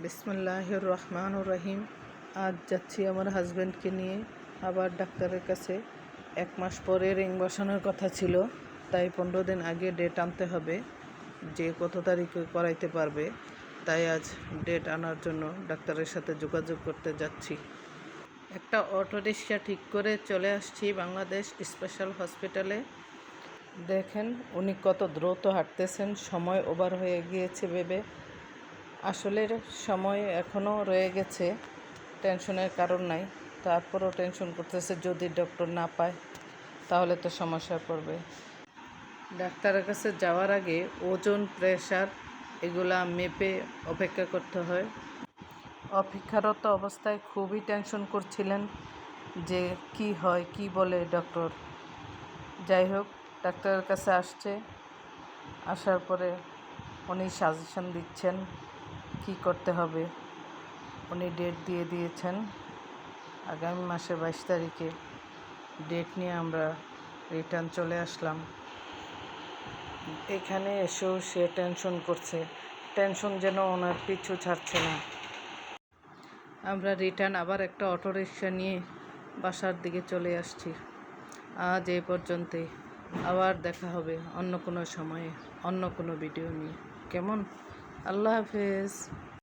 বিসমিল্লাহির রহমানির রহিম। আজ যাচ্ছি আমার হাজব্যান্ডকে নিয়ে আবার ডাক্তারের কাছে। 1 মাস পরে রিং বসানোর কথা ছিল, তাই 15 দিন আগে ডেট আনতে হবে যে কত তারিখে করাইতে পারবে। তাই আজ ডেট আনার জন্য ডাক্তারের সাথে যোগাযোগ করতে যাচ্ছি। একটা অটো রিক্সা ঠিক করে চলে আসছি বাংলাদেশ স্পেশাল হসপিটালে। দেখেন উনি কত দ্রুত হাঁটতেছেন, সময় ওভার হয়ে গিয়েছে ভেবে। আসলে সময় এখনও রয়ে গেছে, টেনশনের কারণ নাই। তারপরও টেনশন করতেছে, যদি ডক্টর না পায় তাহলে তো সমস্যায় পড়বে। ডাক্তারের কাছে যাওয়ার আগে ওজন, প্রেশার এগুলা মেপে অপেক্ষা করতে হয়। অপেক্ষারত অবস্থায় খুবই টেনশন করছিলেন যে কি হয়, কি বলে ডক্টর। যাই হোক, ডাক্তারের কাছে আসার পরে উনি সাজেশন দিচ্ছেন কি করতে হবে। উনি ডেট দিয়ে দিয়েছেন আগামী মাসের 22 তারিখে। ডেট নিয়ে আমরা রিটার্ন চলে আসলাম। এখানে এসেও সে টেনশন করছে, টেনশন যেন ওনার পিছু ছাড়ছে না। আমরা রিটার্ন আবার একটা অটো রিক্সা নিয়ে বাসার দিকে চলে আসছি। আজ এই পর্যন্তই। আবার দেখা হবে অন্য কোনো সময়ে, অন্য কোনো ভিডিও নিয়ে। কেমন? আল্লাহ হাফেজ।